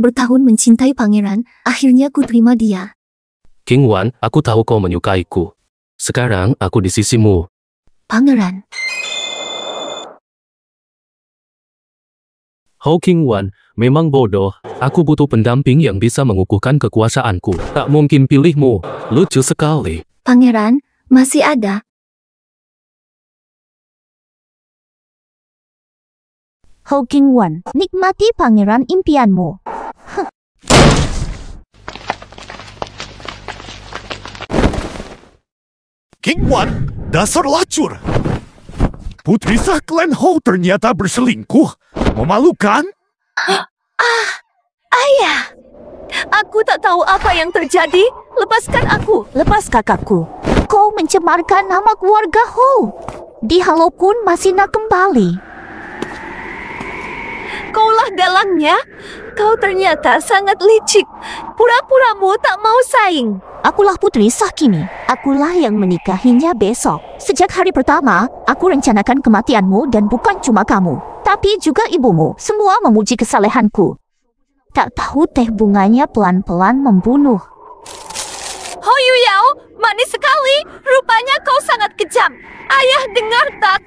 bertahun mencintai pangeran, akhirnya ku terima dia. King Wan, aku tahu kau menyukaiku. Sekarang aku di sisimu. Pangeran, Hou King Wan, memang bodoh. Aku butuh pendamping yang bisa mengukuhkan kekuasaanku. Tak mungkin pilihmu. Lucu sekali. pangeran, masih ada. Hou King Wan, nikmati pangeran impianmu. King Wan, dasar lacur. Putri sah klan Hou ternyata berselingkuh. Memalukan. Ayah, aku tak tahu apa yang terjadi. Lepaskan aku. Lepas kakakku, kau mencemarkan nama keluarga Hou. Di Halo pun masih nak kembali. Kaulah dalangnya. Kau ternyata sangat licik. Pura-puramu tak mau saing. Akulah putri sah kini. Akulah yang menikahinya besok. Sejak hari pertama, aku rencanakan kematianmu dan bukan cuma kamu, tapi juga ibumu. Semua memuji kesalehanku. Tak tahu teh bunganya pelan-pelan membunuh. Hou Yuyao, manis sekali. Rupanya kau sangat kejam. Ayah dengar tak?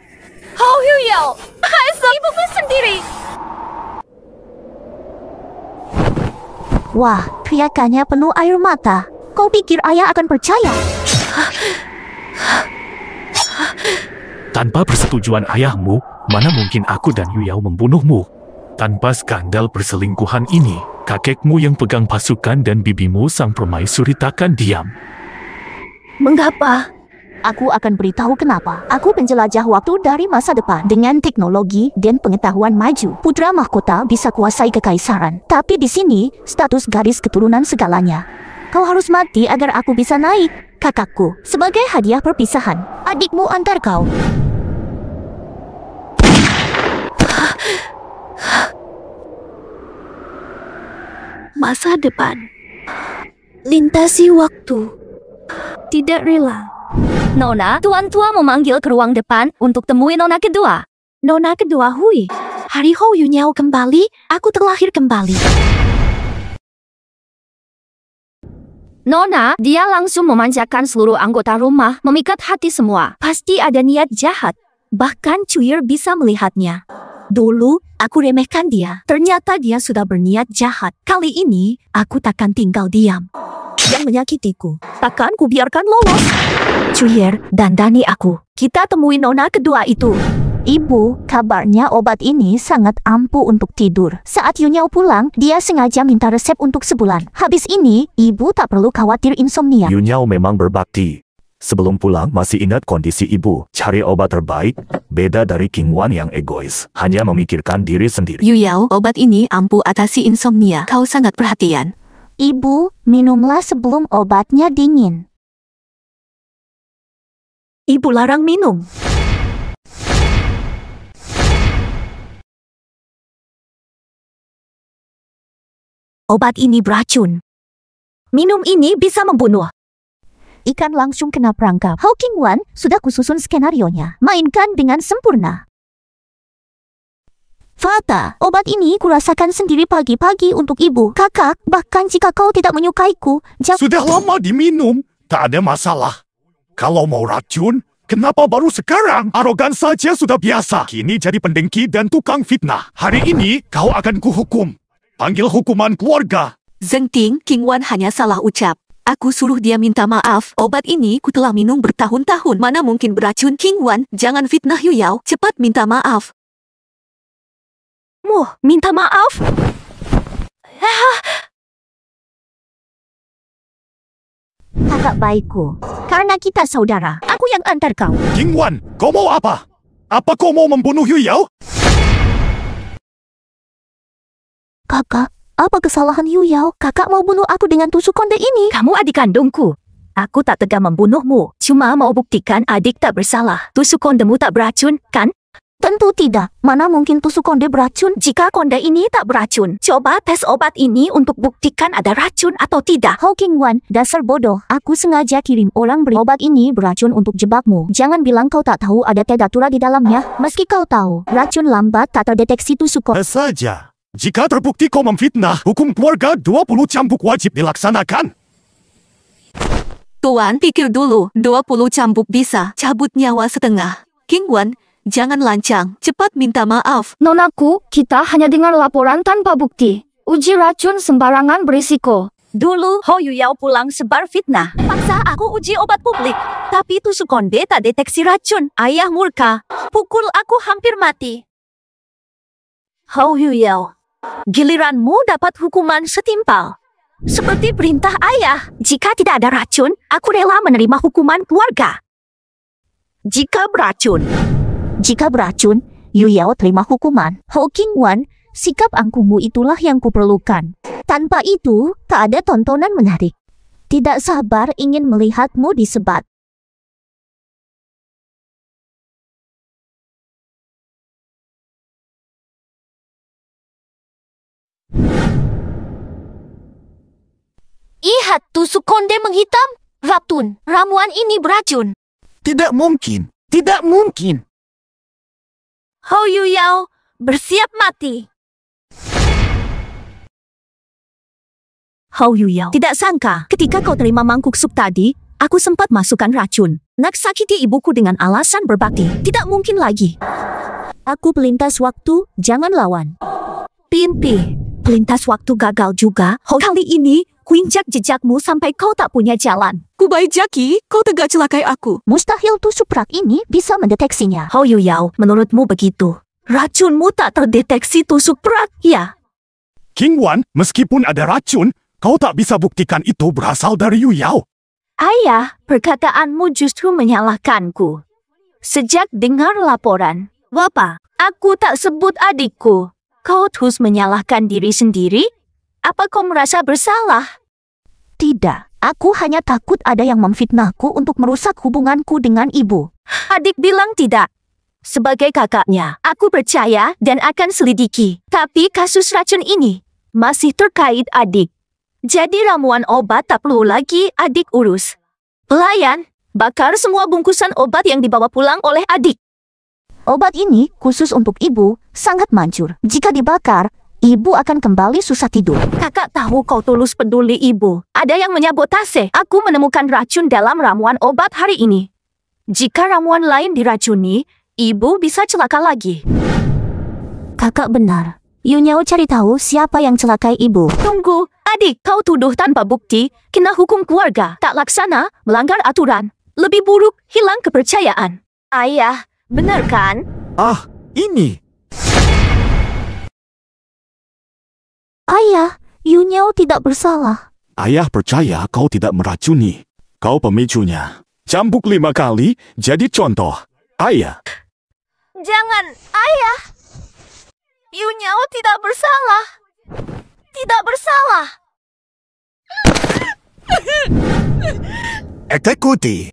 Hou Yuyao, hasil ibumu sendiri. Wah, teriakannya penuh air mata. Kau pikir ayah akan percaya? Tanpa persetujuan ayahmu, mana mungkin aku dan Yuyao membunuhmu? Tanpa skandal perselingkuhan ini, kakekmu yang pegang pasukan dan bibimu sang permaisuri takkan diam. Mengapa? Aku akan beritahu kenapa. Aku penjelajah waktu dari masa depan. Dengan teknologi dan pengetahuan maju, putra mahkota bisa kuasai kekaisaran. Tapi di sini, status garis keturunan segalanya. Kau harus mati agar aku bisa naik, kakakku. Sebagai hadiah perpisahan, adikmu antar kau. Masa depan. Lintasi waktu. Tidak rela. Nona, Tuan Tua memanggil ke ruang depan untuk temui Nona kedua. Nona kedua Hui. Hari Hou Yuyao kembali, aku terlahir kembali. Nona, dia langsung memanjakan seluruh anggota rumah, memikat hati semua. Pasti ada niat jahat. Bahkan Cuir bisa melihatnya. Dulu, aku remehkan dia. Ternyata dia sudah berniat jahat. Kali ini, aku takkan tinggal diam. Yang menyakitiku, takkan ku biarkan lolos. Cuir, dandani aku. Kita temui Nona kedua itu. Ibu, kabarnya obat ini sangat ampuh untuk tidur. Saat Yuyao pulang, dia sengaja minta resep untuk sebulan. Habis ini, ibu tak perlu khawatir insomnia. Yuyao memang berbakti. Sebelum pulang masih ingat kondisi ibu. Cari obat terbaik, beda dari King Wan yang egois. Hanya memikirkan diri sendiri. Yuyao, obat ini ampuh atasi insomnia. Kau sangat perhatian. Ibu, minumlah sebelum obatnya dingin. Ibu larang minum. Obat ini beracun. Minum ini bisa membunuh. Ikan langsung kena perangkap. Hou King Wan, sudah kususun skenarionya. Mainkan dengan sempurna. Fata, obat ini kurasakan sendiri pagi-pagi untuk ibu. Kakak, bahkan jika kau tidak menyukaiku, Sudah lama diminum, tak ada masalah. Kalau mau racun, kenapa baru sekarang? Arogan saja sudah biasa. Kini jadi pendengki dan tukang fitnah. Hari ini kau akan kuhukum. Panggil hukuman keluarga. Zeng Ting, King Wan hanya salah ucap. Aku suruh dia minta maaf. Obat ini ku telah minum bertahun-tahun. Mana mungkin beracun? King Wan, jangan fitnah Yuyao. Cepat minta maaf. Minta maaf? kakak baikku. Karena kita saudara, aku yang antar kau. King Wan, kau mau apa? Apa kau mau membunuh Yuyao? Kakak, apa kesalahan Yuyao? Kakak mau bunuh aku dengan tusuk konde ini? Kamu adik kandungku. Aku tak tega membunuhmu. Cuma mau buktikan adik tak bersalah. Tusuk kondemu tak beracun, kan? Tentu tidak. Mana mungkin tusuk konde beracun? Jika konde ini tak beracun, coba tes obat ini untuk buktikan ada racun atau tidak. Hou King Wan, dasar bodoh. Aku sengaja kirim orang beri obat ini beracun untuk jebakmu. Jangan bilang kau tak tahu ada teh datura di dalamnya. Meski kau tahu, racun lambat tak terdeteksi tusuk konde. Saja. Jika terbukti kau memfitnah, hukum keluarga 20 cambuk wajib dilaksanakan. Tuan, pikir dulu, 20 cambuk bisa cabut nyawa setengah. King Wan, jangan lancang, cepat minta maaf. Nonaku, kita hanya dengar laporan tanpa bukti. Uji racun sembarangan berisiko. Dulu, Ho Yuyao pulang sebar fitnah. Paksa aku uji obat publik. Tapi tusuk konde tak deteksi racun. Ayah murka. Pukul aku hampir mati. Ho Yuyao, giliranmu dapat hukuman setimpal. Seperti perintah ayah. Jika tidak ada racun, aku rela menerima hukuman keluarga. Jika beracun, Yu Yao terima hukuman. Ho King Wan, sikap angkuhmu itulah yang kuperlukan. Tanpa itu, tak ada tontonan menarik. Tidak sabar ingin melihatmu disebat. Lihat, tusuk konde menghitam. Racun, ramuan ini beracun. Tidak mungkin. Tidak mungkin. Ho Yuyao, bersiap mati. Ho Yuyao, tidak sangka ketika kau terima mangkuk sup tadi, aku sempat masukkan racun. Nak sakiti ibuku dengan alasan berbakti. Tidak mungkin lagi. Aku pelintas waktu, jangan lawan. Pimpi, pelintas waktu gagal juga. Ho, kali ini kuinjak jejakmu sampai kau tak punya jalan. Kubai Jaki, kau tegak celakai aku. Mustahil tusuk rak ini bisa mendeteksinya. Ho Yuyao, menurutmu begitu? Racunmu tak terdeteksi tusuk perak, ya? King Wan, meskipun ada racun, kau tak bisa buktikan itu berasal dari Yu Yao. Ayah, perkataanmu justru menyalahkanku. Sejak dengar laporan, Bapak, aku tak sebut adikku. Kau terus menyalahkan diri sendiri? Apa kau merasa bersalah? Tidak, aku hanya takut ada yang memfitnahku untuk merusak hubunganku dengan ibu. Adik bilang tidak. Sebagai kakaknya, aku percaya dan akan selidiki. Tapi kasus racun ini masih terkait adik. Jadi ramuan obat tak perlu lagi adik urus. Pelayan, bakar semua bungkusan obat yang dibawa pulang oleh adik. Obat ini khusus untuk ibu, sangat manjur. Jika dibakar, ibu akan kembali susah tidur. Kakak tahu kau tulus peduli ibu. Ada yang menyabotase. Aku menemukan racun dalam ramuan obat hari ini. Jika ramuan lain diracuni, ibu bisa celaka lagi. Kakak benar. Yu Yao cari tahu siapa yang celakai ibu. Tunggu, adik, kau tuduh tanpa bukti, kena hukum keluarga, tak laksana, melanggar aturan. Lebih buruk, hilang kepercayaan. Ayah, benar kan? Ah, ini. Ayah, Yu Yao tidak bersalah. Ayah percaya kau tidak meracuni. Kau pemicunya. Cambuk 5 kali, jadi contoh. Ayah. Jangan, ayah. Yu Yao tidak bersalah. Tidak bersalah. Eksekusi.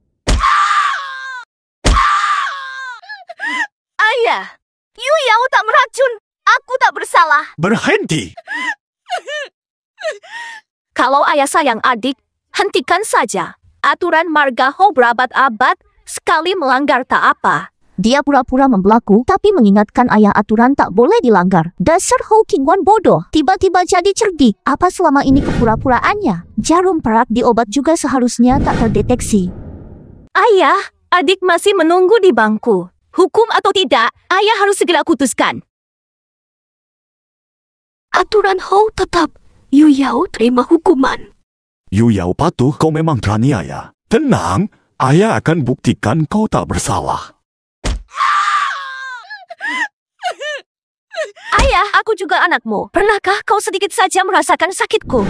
Ayah, Yu Yao tak meracun. Aku tak bersalah. Berhenti. Kalau ayah sayang adik, hentikan saja. Aturan marga Ho berabad-abad, sekali melanggar tak apa. Dia pura-pura membelaku, tapi mengingatkan ayah aturan tak boleh dilanggar. Dasar Ho King Wan bodoh, tiba-tiba jadi cerdik. Apa selama ini kepura-puraannya? Jarum perak di obat juga seharusnya tak terdeteksi. Ayah, adik masih menunggu di bangku. Hukum atau tidak, ayah harus segera putuskan. Aturan Ho tetap. Yu Yao terima hukuman. Yu Yao patuh, kau memang teraniaya. Tenang, ayah akan buktikan kau tak bersalah. Ayah, aku juga anakmu. Pernahkah kau sedikit saja merasakan sakitku?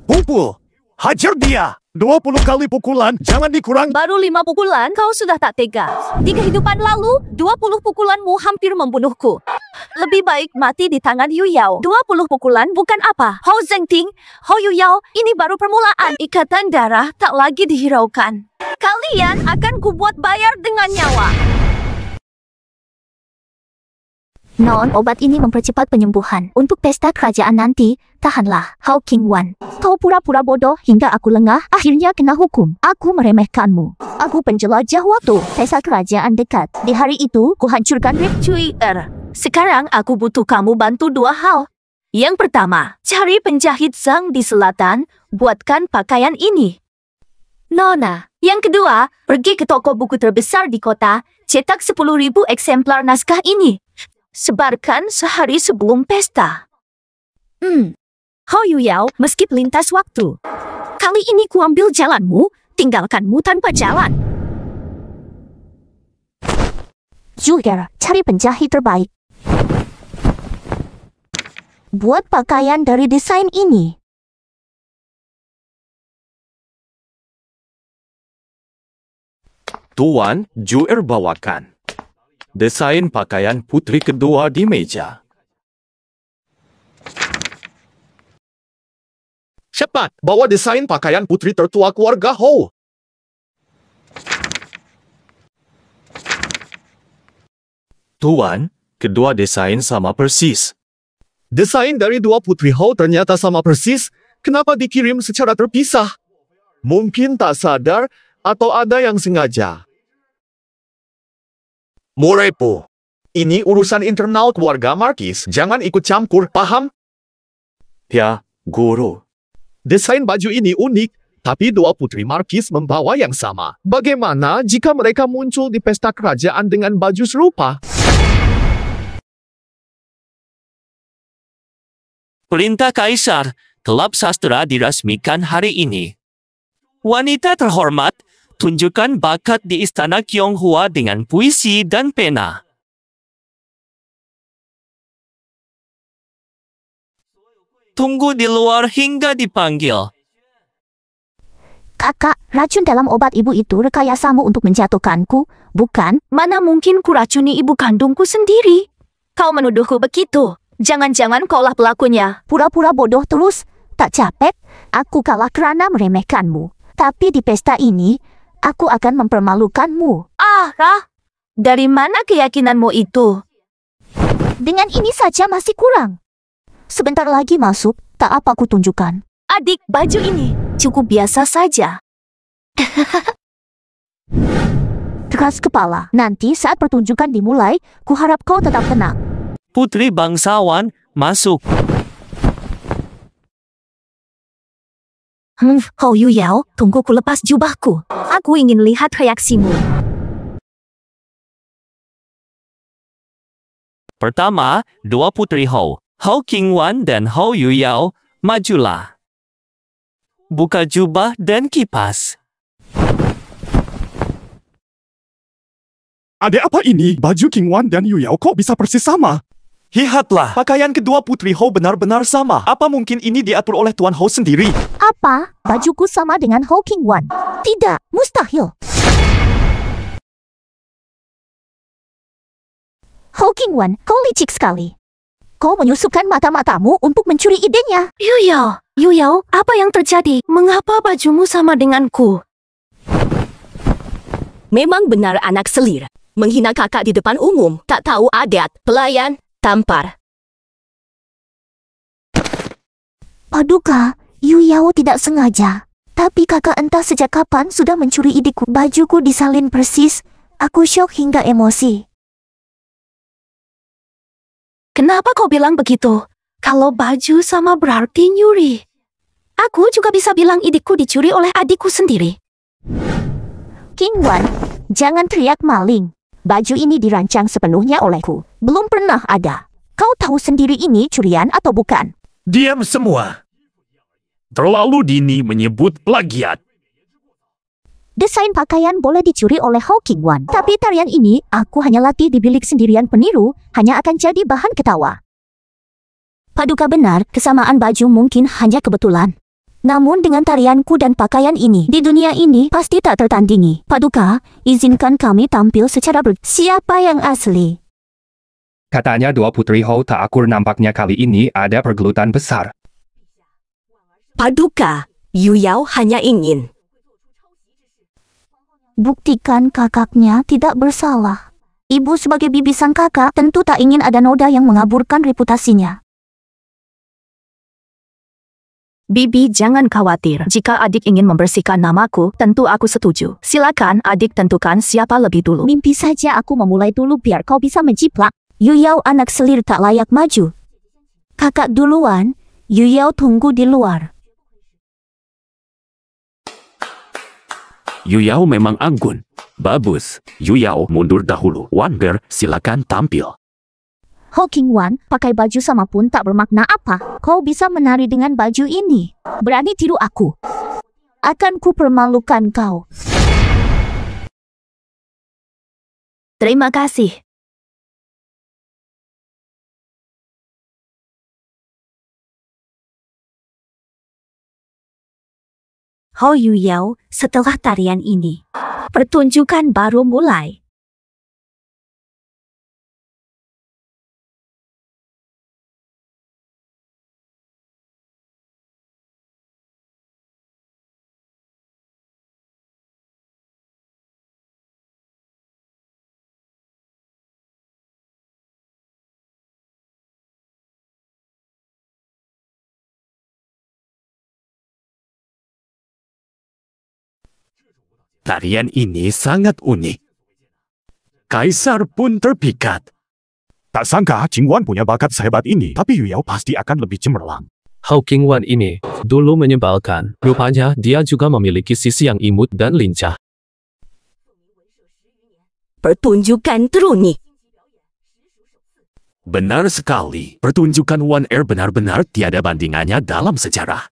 Pukul. Hajar dia. 20 kali pukulan, jangan dikurang. Baru 5 pukulan, kau sudah tak tega. Di kehidupan lalu, 20 pukulanmu hampir membunuhku. Lebih baik mati di tangan Yu Yao. 20 pukulan bukan apa. Ho Zengting, Ho Yu Yao, ini baru permulaan. Ikatan darah tak lagi dihiraukan. Kalian akan kubuat bayar dengan nyawa. Non, obat ini mempercepat penyembuhan. Untuk pesta kerajaan nanti, tahanlah, Ho King Wan. Kau pura-pura bodoh hingga aku lengah, akhirnya kena hukum. Aku meremehkanmu. Aku penjelajah waktu. Pesta kerajaan dekat. Di hari itu, ku hancurkan Rip Cui Er. Sekarang aku butuh kamu bantu 2 hal. Yang pertama, cari penjahit Zhang di selatan, buatkan pakaian ini. Nona. Yang kedua, pergi ke toko buku terbesar di kota, cetak 10.000 eksemplar naskah ini. Sebarkan sehari sebelum pesta. Hou Yuyao, meski pelintas waktu. Kali ini kuambil jalanmu, tinggalkanmu tanpa jalan. Juger, cari penjahit terbaik. Buat pakaian dari desain ini. Tuan, Juer bawakan. Desain pakaian putri kedua di meja. Cepat, bawa desain pakaian putri tertua keluarga Hou. Tuan, kedua desain sama persis. Desain dari dua putri Hou ternyata sama persis. Kenapa dikirim secara terpisah? Mungkin tak sadar atau ada yang sengaja. Morepo, ini urusan internal keluarga Markis. Jangan ikut campur, paham? Ya, Guru. Desain baju ini unik, tapi dua putri Markis membawa yang sama. Bagaimana jika mereka muncul di pesta kerajaan dengan baju serupa? Perintah Kaisar, Kelab Sastra dirasmikan hari ini. Wanita terhormat, tunjukkan bakat di Istana Qionghua dengan puisi dan pena. Tunggu di luar hingga dipanggil. Kakak, racun dalam obat ibu itu rekayasamu untuk menjatuhkanku, bukan? Mana mungkin kuracuni ibu kandungku sendiri? Kau menuduhku begitu. Jangan-jangan kaulah pelakunya. Pura-pura bodoh terus. Tak capek? Aku kalah kerana meremehkanmu. Tapi di pesta ini, aku akan mempermalukanmu. Dari mana keyakinanmu itu? Dengan ini saja masih kurang. Sebentar lagi masuk, tak apa ku tunjukkan. Adik, baju ini cukup biasa saja. Keras kepala. Nanti saat pertunjukan dimulai, kuharap kau tetap tenang. Putri bangsawan, masuk. Hou Yuyao, tunggu ku lepas jubahku. Aku ingin lihat reaksimu. Pertama, dua putri Hou, Hou Qingwan dan Hou Yuyao, majulah. Buka jubah dan kipas. Ada apa ini? Baju Qingwan dan Yuyao kok bisa persis sama? Lihatlah, pakaian kedua putri Hou benar-benar sama. Apa mungkin ini diatur oleh Tuan Hou sendiri? Apa? Bajuku sama dengan Hou Qingwan? Tidak, mustahil. Hou Qingwan, kau licik sekali. Kau menyusupkan mata-matamu untuk mencuri idenya. Yuyao, apa yang terjadi? Mengapa bajumu sama denganku? Memang benar anak selir. Menghina kakak di depan umum, tak tahu adat, pelayan, tampar. Paduka, Yuyao tidak sengaja. Tapi kakak entah sejak kapan sudah mencuri ideku. Bajuku disalin persis. Aku syok hingga emosi. Kenapa kau bilang begitu? Kalau baju sama berarti nyuri. Aku juga bisa bilang idikku dicuri oleh adikku sendiri. Qingwan, jangan teriak maling. Baju ini dirancang sepenuhnya olehku. Belum pernah ada. Kau tahu sendiri ini curian atau bukan? Diam semua. Terlalu dini menyebut plagiat. Desain pakaian boleh dicuri oleh Hou Qingwan. Tapi tarian ini, aku hanya latih di bilik sendirian peniru, hanya akan jadi bahan ketawa. Paduka benar, kesamaan baju mungkin hanya kebetulan. Namun dengan tarianku dan pakaian ini, di dunia ini pasti tak tertandingi. Paduka, izinkan kami tampil secara siapa yang asli? Katanya dua putri Hou tak akur nampaknya kali ini ada pergelutan besar. Paduka, Yuyao hanya ingin. Buktikan kakaknya tidak bersalah. Ibu sebagai bibi sang kakak tentu tak ingin ada noda yang mengaburkan reputasinya. Bibi, jangan khawatir. Jika adik ingin membersihkan namaku, tentu aku setuju. Silakan adik tentukan siapa lebih dulu. Mimpi saja aku memulai dulu biar kau bisa menjiplak. Yuyao anak selir tak layak maju. Kakak duluan, Yu Yao tunggu di luar. Yu Yao memang anggun. Bagus. Yu Yao mundur dahulu. Wan Bear, silakan tampil. Ho Qingwan, pakai baju sama pun tak bermakna apa. Kau bisa menari dengan baju ini. Berani tiru aku. Akan ku permalukan kau. Terima kasih. Ho Yu Yao, setelah tarian ini, pertunjukan baru mulai. Tarian ini sangat unik. Kaisar pun terpikat. Tak sangka Qingwan punya bakat sehebat ini, tapi Yu Yao pasti akan lebih cemerlang. Hao Qingwan ini dulu menyebalkan. Rupanya dia juga memiliki sisi yang imut dan lincah. Pertunjukan terunik. Benar sekali. Pertunjukan Wan Air benar-benar tiada bandingannya dalam sejarah.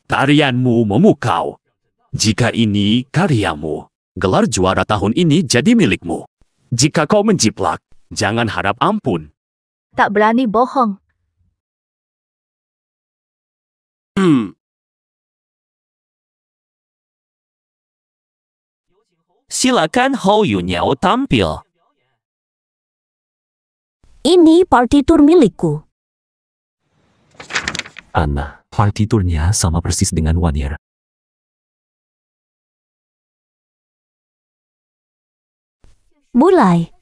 Tarianmu memukau. Jika ini karyamu, gelar juara tahun ini jadi milikmu. Jika kau menjiplak, jangan harap ampun. Tak berani bohong. Silakan Ho Yu Yao tampil. Ini partitur milikku. Anna, partiturnya sama persis dengan Wanir. Mulai.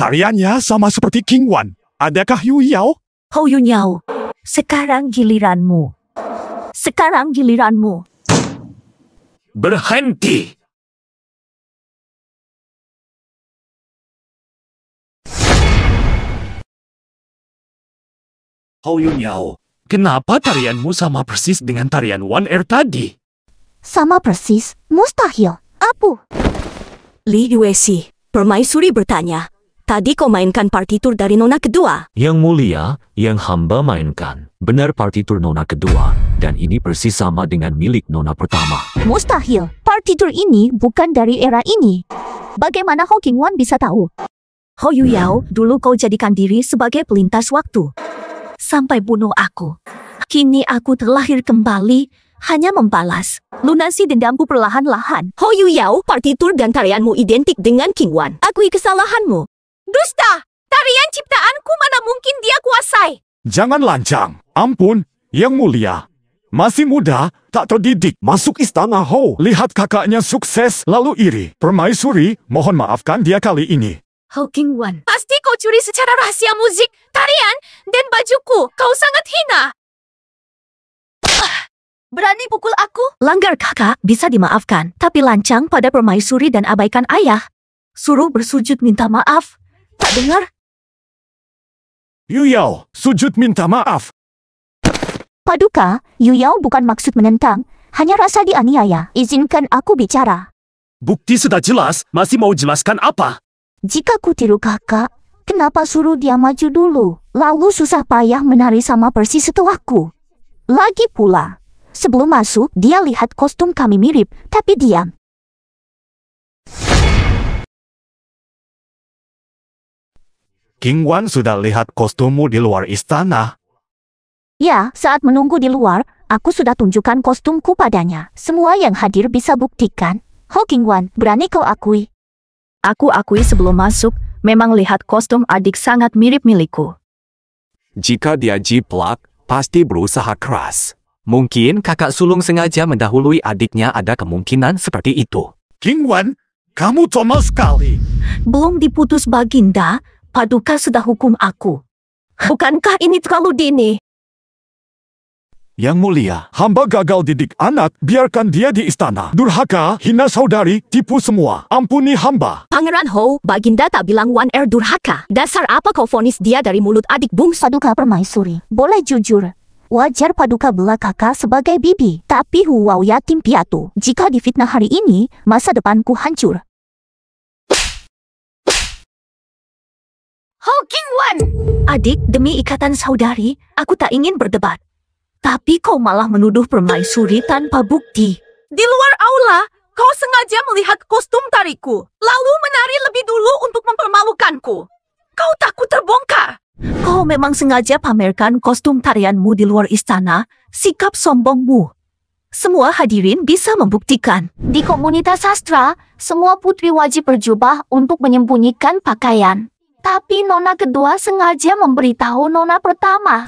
Tariannya sama seperti Qingwan. Adakah Yu Yao? Ho Yu Yao, sekarang giliranmu. Sekarang giliranmu. Berhenti! Ho Yu Yao, kenapa tarianmu sama persis dengan tarian Wan Air tadi? Sama persis. Mustahil. Apa? Li Yuesi, permaisuri bertanya. Tadi kau mainkan partitur dari nona kedua. Yang mulia, yang hamba mainkan. Benar partitur nona kedua, dan ini persis sama dengan milik nona pertama. Mustahil. Partitur ini bukan dari era ini. Bagaimana Ho Qingwan bisa tahu? Ho Yu Yao, dulu kau jadikan diri sebagai pelintas waktu. Sampai bunuh aku. Kini aku terlahir kembali, hanya membalas. Lunasi dendamku perlahan-lahan. Ho Yu Yao, partitur dan tarianmu identik dengan Qingwan. Akui kesalahanmu. Dusta! Tarian ciptaanku mana mungkin dia kuasai? Jangan lancang. Ampun, Yang Mulia. Masih muda, tak terdidik. Masuk istana Ho. Lihat kakaknya sukses, lalu iri. Permaisuri, mohon maafkan dia kali ini. Ho Qingwan, pasti kau curi secara rahasia musik, tarian, dan bajuku. Kau sangat hina. Berani pukul aku? Langgar kakak bisa dimaafkan, tapi lancang pada permaisuri dan abaikan ayah. Suruh bersujud minta maaf. Tak dengar? Yu Yao, sujud minta maaf. Paduka, Yu Yao bukan maksud menentang, hanya rasa dianiaya. Izinkan aku bicara. Bukti sudah jelas, masih mau jelaskan apa? Jika ku tiru kakak, kenapa suruh dia maju dulu? Lalu susah payah menari sama persis setelahku. Lagi pula, sebelum masuk, dia lihat kostum kami mirip, tapi diam. Qingwan sudah lihat kostummu di luar istana. Ya, saat menunggu di luar, aku sudah tunjukkan kostumku padanya. Semua yang hadir bisa buktikan. Ho Qingwan, berani kau akui? Aku akui sebelum masuk, memang lihat kostum adik sangat mirip milikku. Jika dia jiplak, pasti berusaha keras. Mungkin kakak sulung sengaja mendahului adiknya, ada kemungkinan seperti itu. Qingwan, kamu comel sekali. Belum diputus Baginda, Paduka sudah hukum aku. Bukankah ini terlalu dini? Yang Mulia, hamba gagal didik anak, biarkan dia di istana. Durhaka, hina saudari, tipu semua. Ampuni hamba. Pangeran Ho, Baginda tak bilang Wan Er durhaka. Dasar apa kau vonis dia dari mulut adik bungsu? Paduka Permaisuri, boleh jujur. Wajar Paduka bela kakak sebagai bibi. Tapi huwau yatim piatu. Jika difitnah hari ini, masa depanku hancur. Ho King Wan! Adik, demi ikatan saudari, aku tak ingin berdebat. Tapi kau malah menuduh permaisuri tanpa bukti. Di luar aula, kau sengaja melihat kostum tariku, lalu menari lebih dulu untuk mempermalukanku. Kau takut terbongkar. Kau memang sengaja pamerkan kostum tarianmu di luar istana, sikap sombongmu. Semua hadirin bisa membuktikan. Di komunitas sastra, semua putri wajib berjubah untuk menyembunyikan pakaian. Tapi nona kedua sengaja memberitahu nona pertama.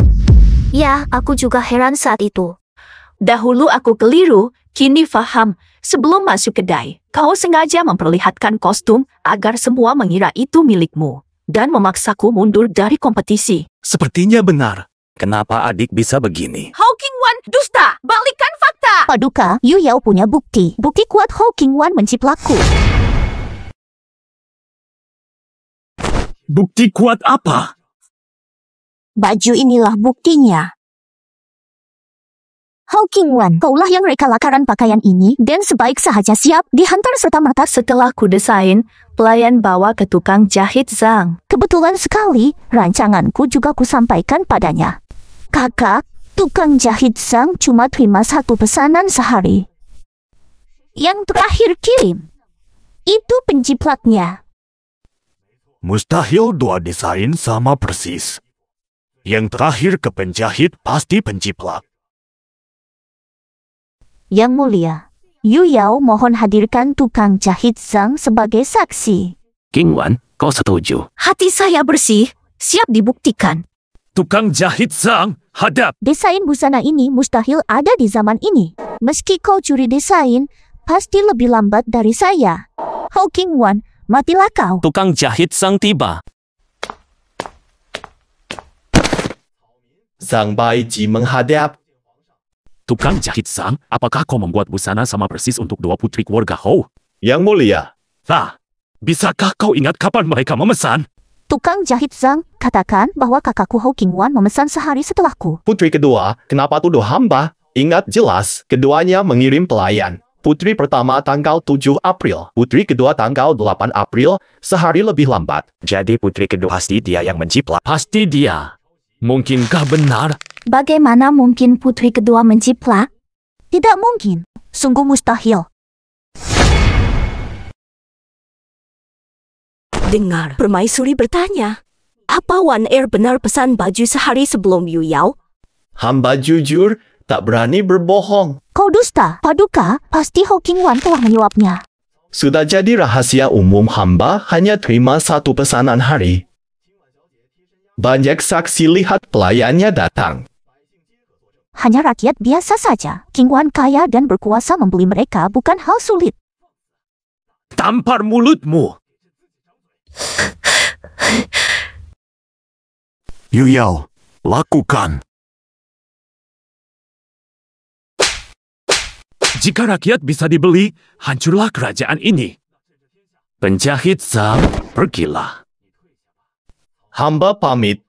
Ya, aku juga heran saat itu. Dahulu aku keliru, kini faham. Sebelum masuk kedai, kau sengaja memperlihatkan kostum agar semua mengira itu milikmu dan memaksaku mundur dari kompetisi. Sepertinya benar. Kenapa adik bisa begini? Ho King Wan, dusta! Balikan fakta! Paduka, Yu Yao punya bukti. Bukti kuat Ho King Wan menciplakku. Bukti kuat apa? Baju inilah buktinya. Ho King Wan, kaulah yang reka lakaran pakaian ini dan sebaik sahaja siap dihantar serta-merta. Setelah kudesain, pelayan bawa ke tukang jahit Zhang. Kebetulan sekali, rancanganku juga kusampaikan padanya. Kakak, tukang jahit Zhang cuma terima 1 pesanan sehari. Yang terakhir kirim. Itu penjiplaknya. Mustahil 2 desain sama persis. Yang terakhir ke penjahit pasti penjiplak. Yang Mulia, Yu Yao mohon hadirkan tukang jahit Zhang sebagai saksi. King Wan, kau setuju? Hati saya bersih, siap dibuktikan. Tukang jahit Zhang, hadap! Desain busana ini mustahil ada di zaman ini. Meski kau curi desain, pasti lebih lambat dari saya. Ho King Wan, matilah kau. Tukang jahit Zhang tiba. Zhang Baiji menghadap. Tukang jahit Zhang, apakah kau membuat busana sama persis untuk 2 putri keluarga Ho? Yang Mulia. Bisakah kau ingat kapan mereka memesan? Tukang jahit Zhang, katakan bahwa kakakku Ho King Wan memesan sehari setelahku. Putri kedua, kenapa tuduh hamba? Ingat jelas, keduanya mengirim pelayan. Putri pertama tanggal 7 April, putri kedua tanggal 8 April, sehari lebih lambat. Jadi putri kedua pasti dia yang menjiplak. Pasti dia. Mungkinkah benar? Bagaimana mungkin putri kedua menjiplak? Tidak mungkin. Sungguh mustahil. Dengar, permaisuri bertanya. Apa Wan Er benar pesan baju sehari sebelum Yu Yao? Hamba jujur, tak berani berbohong. Kau dusta, Paduka. Pasti Ho King Wan telah menyuapnya. Sudah jadi rahasia umum hamba hanya terima 1 pesanan hari. Banyak saksi lihat pelayannya datang. Hanya rakyat biasa saja. King Wan kaya dan berkuasa, membeli mereka bukan hal sulit. Tampar mulutmu! Yu Yao, lakukan. Jika rakyat bisa dibeli, hancurlah kerajaan ini. Penjahit Zhang, pergilah. Hamba pamit.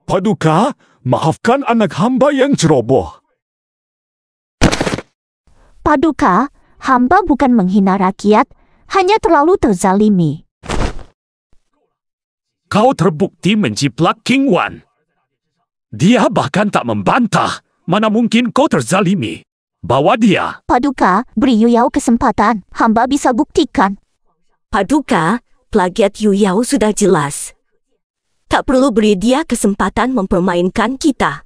Paduka, maafkan anak hamba yang ceroboh. Paduka, hamba bukan menghina rakyat, hanya terlalu terzalimi. Kau terbukti menjiplak King Wan. Dia bahkan tak membantah. Mana mungkin kau terzalimi. Bawa dia. Paduka, beri Yu Yao kesempatan. Hamba bisa buktikan. Paduka, plagiat Yu Yao sudah jelas. Tak perlu beri dia kesempatan mempermainkan kita.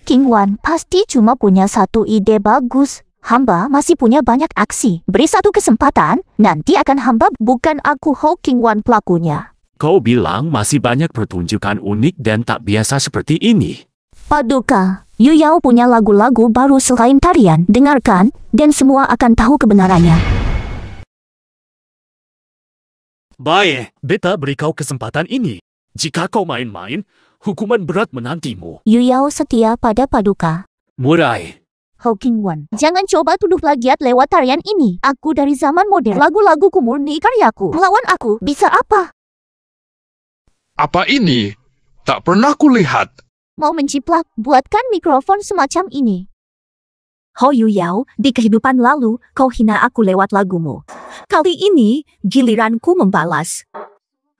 King Wan pasti cuma punya 1 ide bagus. Hamba masih punya banyak aksi. Beri 1 kesempatan, nanti akan hamba, bukan aku Ho King Wan pelakunya. Kau bilang masih banyak pertunjukan unik dan tak biasa seperti ini. Paduka, Yu Yao punya lagu-lagu baru selain tarian. Dengarkan, dan semua akan tahu kebenarannya. Baik, beta beri kau kesempatan ini. Jika kau main-main, hukuman berat menantimu. Yu Yao setia pada Paduka. Murai. Hou Qingwan, jangan coba tuduh plagiat lewat tarian ini. Aku dari zaman modern. Lagu-laguku murni karyaku. Melawan aku, bisa apa? Apa ini? Tak pernah kulihat. Mau menciplak, buatkan mikrofon semacam ini. Ho Yu Yao, di kehidupan lalu, kau hina aku lewat lagumu. Kali ini, giliranku membalas.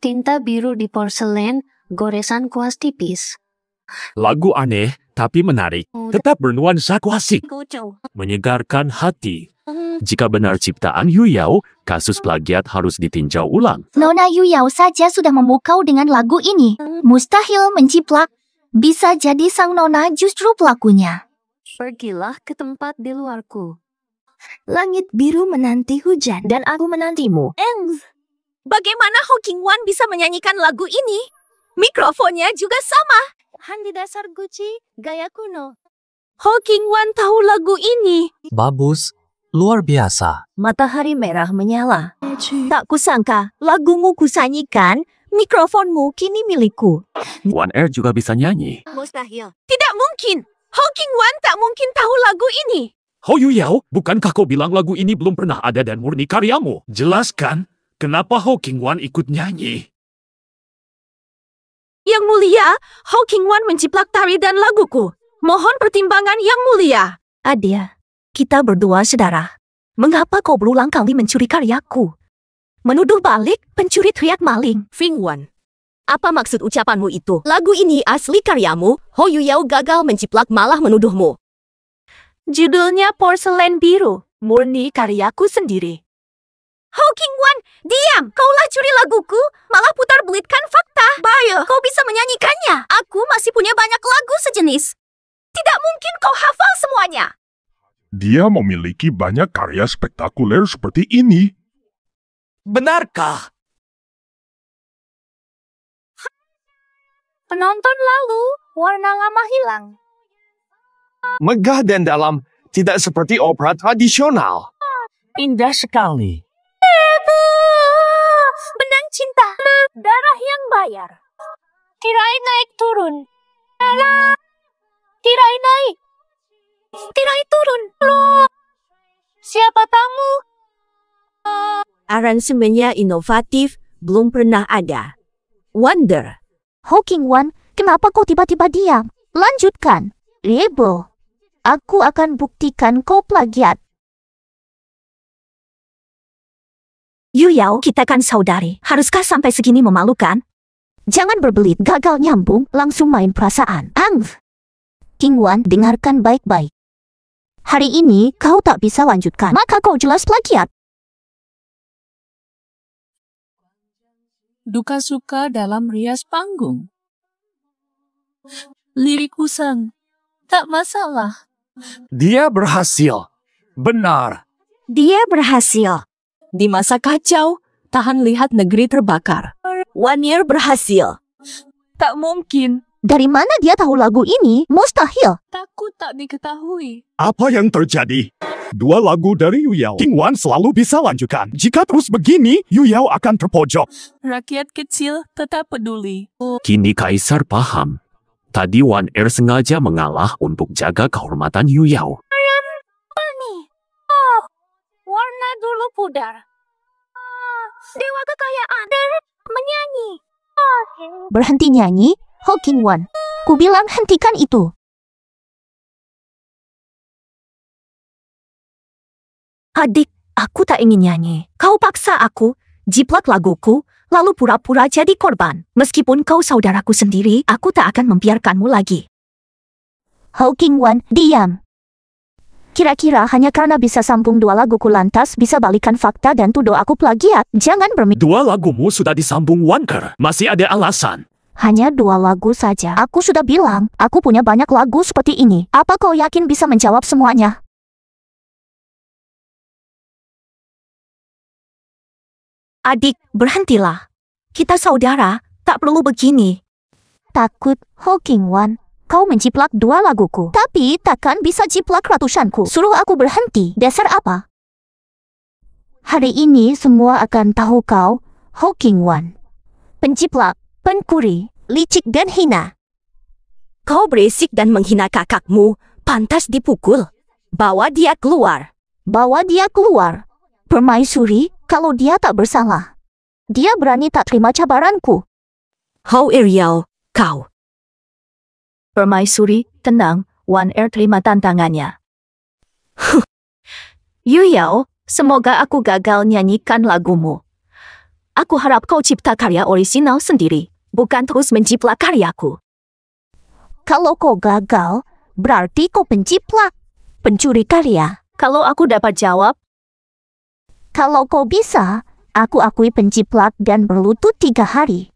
Tinta biru di porselen, goresan kuas tipis. Lagu aneh, tapi menarik. Tetap bernuansa klasik. Menyegarkan hati. Jika benar ciptaan Yu Yao, kasus plagiat harus ditinjau ulang. Nona Yu Yao saja sudah memukau dengan lagu ini. Mustahil menciplak. Bisa jadi sang nona justru pelakunya. Pergilah ke tempat di luarku. Langit biru menanti hujan dan aku menantimu. Bagaimana Ho Qingwan bisa menyanyikan lagu ini? Mikrofonnya juga sama. Handi dasar Gucci, gaya kuno. Ho Qingwan tahu lagu ini. Bagus, luar biasa. Matahari merah menyala. Tak kusangka, lagumu kusanyikan, mikrofonmu kini milikku. Wan Er juga bisa nyanyi. Mustahil. Tidak mungkin. Ho Qingwan tak mungkin tahu lagu ini. Ho Yu Yao, bukankah kau bilang lagu ini belum pernah ada dan murni karyamu? Jelaskan, kenapa Ho Qingwan ikut nyanyi? Yang mulia, Ho Qingwan menciplak tari dan laguku. Mohon pertimbangan yang mulia. Adia, kita berdua saudara. Mengapa kau berulang kali mencuri karyaku? Menuduh balik, pencuri teriak maling. Fingwan, apa maksud ucapanmu itu? Lagu ini asli karyamu, Ho Yu Yao gagal menciplak malah menuduhmu. Judulnya Porselen Biru, murni karyaku sendiri. Ho Qingwan, diam! Kaulah curi laguku, malah putar belitkan fakta. Bayo, kau bisa menyanyikannya. Aku masih punya banyak lagu sejenis. Tidak mungkin kau hafal semuanya. Dia memiliki banyak karya spektakuler seperti ini. Benarkah? Penonton lalu, warna lama hilang. Megah dan dalam, tidak seperti opera tradisional. Indah sekali. Benang cinta, darah yang bayar. Tirai naik turun. Tirai naik. Tirai turun. Siapa tamu? Aransemennya inovatif, belum pernah ada. Wonder. Ho Qingwan, kenapa kau tiba-tiba diam? Lanjutkan. Rebel. Aku akan buktikan kau plagiat. Yu Yao, kita kan saudari. Haruskah sampai segini memalukan? Jangan berbelit, gagal nyambung, langsung main perasaan. Qingwan, dengarkan baik-baik. Hari ini kau tak bisa lanjutkan, maka kau jelas plagiat. Duka suka dalam rias panggung. Lirik usang, tak masalah. Dia berhasil. Benar. Dia berhasil. Di masa kacau, tahan lihat negeri terbakar. Wanier berhasil. Tak mungkin. Dari mana dia tahu lagu ini? Mustahil. Takut tak diketahui. Apa yang terjadi? Dua lagu dari Yu Yao. Qingwan selalu bisa lanjutkan. Jika terus begini, Yu Yao akan terpojok. Rakyat kecil tetap peduli. Kini Kaisar paham. Tadi Wan Er sengaja mengalah untuk jaga kehormatan Yu Yao. Warna dulu pudar. Dewa kekayaan. Menyanyi. Berhenti nyanyi, Ho Qingwan. Ku bilang hentikan itu. Adik, aku tak ingin nyanyi. Kau paksa aku, jiplak laguku, lalu pura-pura jadi korban. Meskipun kau saudaraku sendiri, aku tak akan membiarkanmu lagi. Ho Qingwan, diam. Kira-kira hanya karena bisa sambung dua laguku lantas bisa balikan fakta dan tuduh aku plagiat. Jangan bermimpi. Dua lagumu sudah disambung Wanker. Masih ada alasan. Hanya dua lagu saja. Aku sudah bilang, aku punya banyak lagu seperti ini. Apa kau yakin bisa menjawab semuanya? Adik, berhentilah. Kita saudara, tak perlu begini. Takut, Ho Qingwan. Kau menciplak dua laguku. Tapi takkan bisa ciplak ratusanku. Suruh aku berhenti. Dasar apa? Hari ini semua akan tahu kau, Ho King Wan. Penjiplak, pencuri, licik dan hina. Kau berisik dan menghina kakakmu, pantas dipukul. Bawa dia keluar. Bawa dia keluar. Permaisuri, kalau dia tak bersalah. Dia berani tak terima cabaranku. Ho Iriao, kau. Permaisuri, tenang, Wan terima tantangannya. Yu Yao, semoga aku gagal nyanyikan lagumu. Aku harap kau cipta karya orisinal sendiri, bukan terus menjiplak karyaku. Kalau kau gagal, berarti kau penjiplak, pencuri karya. Kalau aku dapat jawab, kalau kau bisa, aku akui penjiplak dan berlutut 3 hari.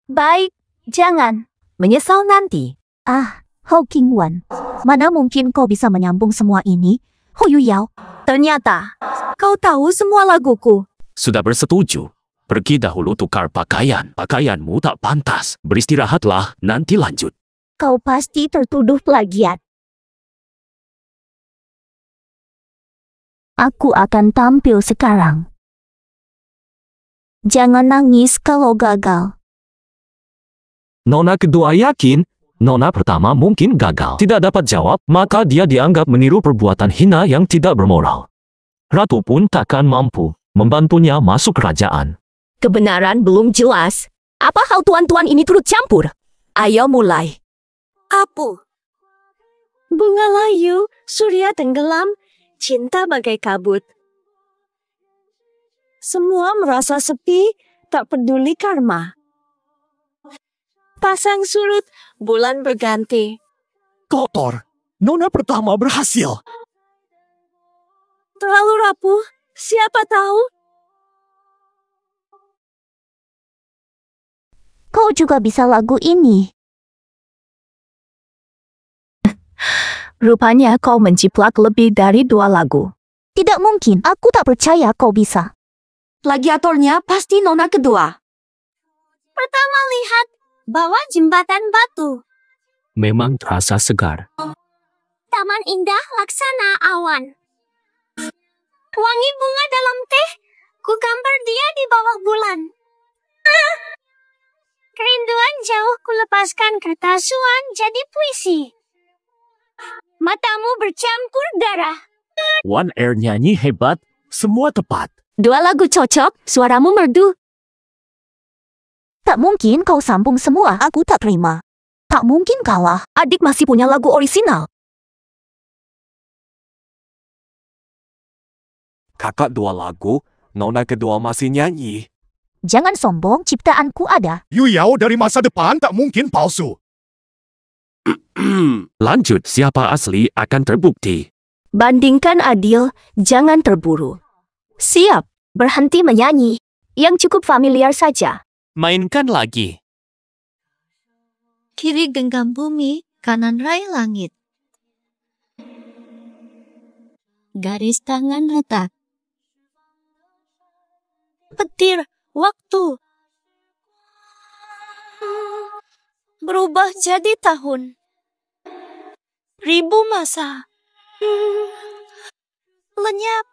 baik, jangan. Menyesal nanti. Ho King Wan, mana mungkin kau bisa menyambung semua ini? Ho Yu Yao, Ternyata, kau tahu semua laguku. Sudah bersetuju. Pergi dahulu tukar pakaian. Pakaianmu tak pantas. Beristirahatlah, nanti lanjut. kau pasti tertuduh plagiat. Aku akan tampil sekarang. Jangan nangis kalau gagal. Nona kedua yakin, Nona pertama mungkin gagal. Tidak dapat jawab, maka dia dianggap meniru perbuatan hina yang tidak bermoral. Ratu pun takkan mampu membantunya masuk kerajaan. Kebenaran belum jelas. Apa hal tuan-tuan ini turut campur? Ayo mulai. Apu. Bunga layu, surya tenggelam, cinta bagai kabut. Semua merasa sepi, tak peduli karma. Pasang surut, bulan berganti. Kotor. Nona pertama berhasil. Terlalu rapuh, siapa tahu? Kau juga bisa lagu ini. Rupanya kau menjiplak lebih dari 2 lagu. Tidak mungkin, aku tak percaya kau bisa. Plagiatornya pasti Nona kedua. Pertama lihat, bawah jembatan batu. Memang terasa segar. Taman indah laksana awan. Wangi bunga dalam teh, ku gambar dia di bawah bulan. Kerinduan jauh ku lepaskan kertasuan jadi puisi. Matamu bercampur darah. Wan nyanyi hebat, semua tepat. 2 lagu cocok, suaramu merdu. Tak mungkin kau sambung semua, aku tak terima. Tak mungkin kalah. Adik masih punya lagu orisinal. Kakak 2 lagu, Nona kedua masih nyanyi. Jangan sombong, ciptaanku ada. Yu Yao dari masa depan tak mungkin palsu. Lanjut, siapa asli akan terbukti. Bandingkan adil, jangan terburu. Siap, berhenti menyanyi. Yang cukup familiar saja. Mainkan lagi. Kiri genggam bumi, kanan raih langit. Garis tangan retak. Petir, waktu. Berubah jadi tahun. Ribu masa. Lenyap.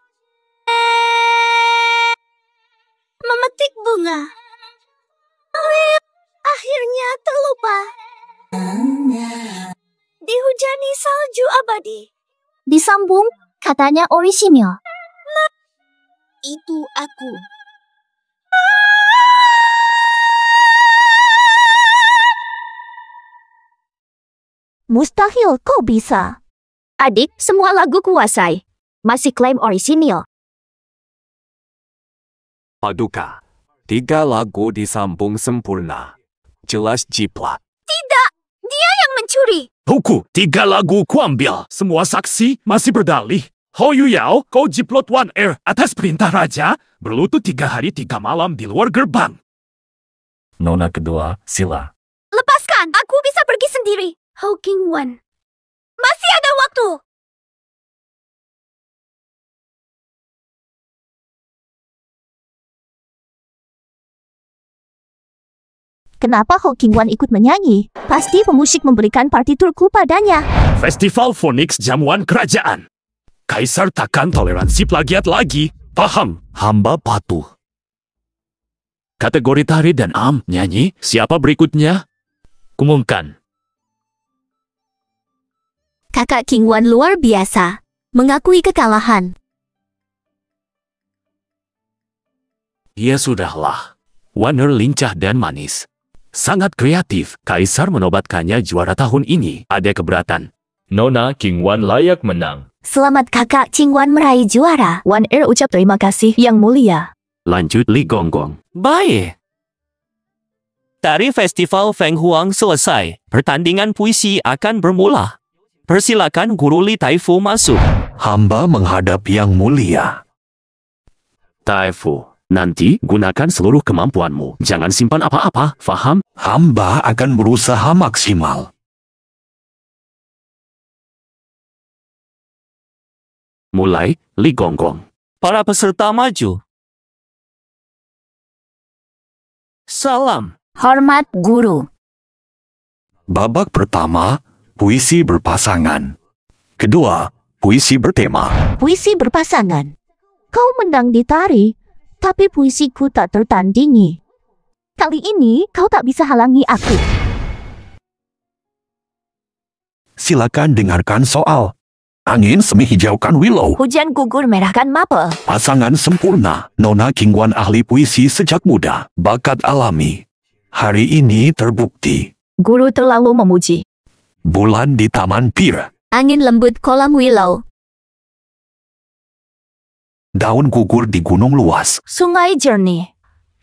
Memetik bunga. Akhirnya terlupa. Dihujani salju abadi. Disambung, katanya orisinil. Itu aku. Mustahil kau bisa. Adik, semua lagu kuasai. Masih klaim orisinil. Paduka, 3 lagu disambung sempurna. Jelas jiplak. Tidak, dia yang mencuri. Huku, 3 lagu kuambil. Semua saksi masih berdalih. Ho Yu Yao, kau jiplot Wan atas perintah raja, berlutut 3 hari 3 malam di luar gerbang. Nona kedua, sila. Lepaskan, aku bisa pergi sendiri. Ho King Wan. Masih ada waktu. Kenapa Ho King Wan ikut menyanyi? Pasti pemusik memberikan partiturku padanya. Festival Phoenix jamuan kerajaan. Kaisar takkan toleransi plagiat lagi. Paham? Hamba patuh. Kategori tari dan nyanyi. Siapa berikutnya? Umumkan. Kakak King Wan luar biasa. Mengakui kekalahan. Ya sudahlah. Warner lincah dan manis. Sangat kreatif. Kaisar menobatkannya juara tahun ini. Ada keberatan. Nona King Wan layak menang. Selamat kakak King Wan meraih juara. Wan ucap terima kasih yang mulia. Lanjut Li Gonggong. Baik. Tari Festival Feng Huang selesai. Pertandingan puisi akan bermula. Persilakan Guru Li Taifu masuk. Hamba menghadap yang mulia. Taifu, nanti gunakan seluruh kemampuanmu. Jangan simpan apa-apa, faham? Hamba akan berusaha maksimal. Mulai, Li Gonggong. Para peserta maju. Salam. Hormat guru. Babak pertama, puisi berpasangan. Kedua, puisi bertema. Puisi berpasangan. Kau menang di tari, tapi puisiku tak tertandingi. Kali ini kau tak bisa halangi aku. Silakan dengarkan soal. Angin semi hijaukan willow. Hujan gugur merahkan mapel. Pasangan sempurna. Nona King Wan ahli puisi sejak muda. Bakat alami. Hari ini terbukti. Guru terlalu memuji. Bulan di Taman Pir. Angin lembut kolam willow. Daun gugur di gunung luas. Sungai jernih.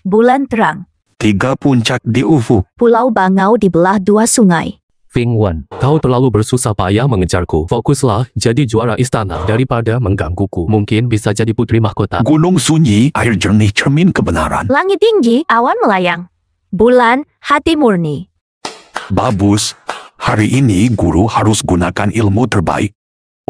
Bulan terang. 3 puncak di ufuk. Pulau Bangau di belah 2 sungai. Feng Wan, kau terlalu bersusah payah mengejarku. Fokuslah jadi juara istana daripada menggangguku. Mungkin bisa jadi putri mahkota. Gunung sunyi, air jernih cermin kebenaran. Langit tinggi, awan melayang. Bulan, hati murni. Bagus. Hari ini guru harus gunakan ilmu terbaik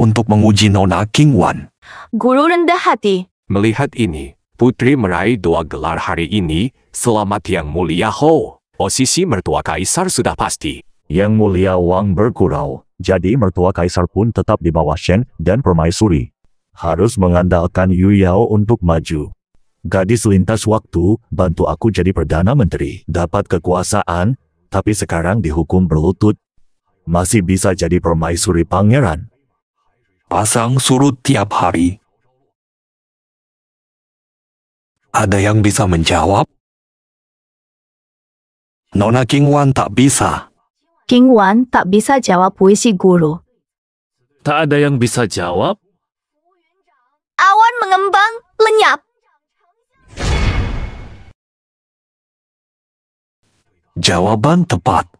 untuk menguji Nona King Wan. Guru rendah hati. Melihat ini, putri meraih 2 gelar hari ini. Selamat yang mulia Ho. Posisi mertua kaisar sudah pasti. Yang mulia Wang bergurau, jadi mertua kaisar pun tetap di bawah Shen dan permaisuri. Harus mengandalkan Yu Yao untuk maju. Gadis lintas waktu, bantu aku jadi Perdana Menteri. Dapat kekuasaan, tapi sekarang dihukum berlutut. Masih bisa jadi permaisuri pangeran. Pasang surut tiap hari. Ada yang bisa menjawab? Nona King Wan tak bisa. King Wan tak bisa jawab puisi guru. Tak ada yang bisa jawab? Awan mengembang, lenyap. Jawaban tepat.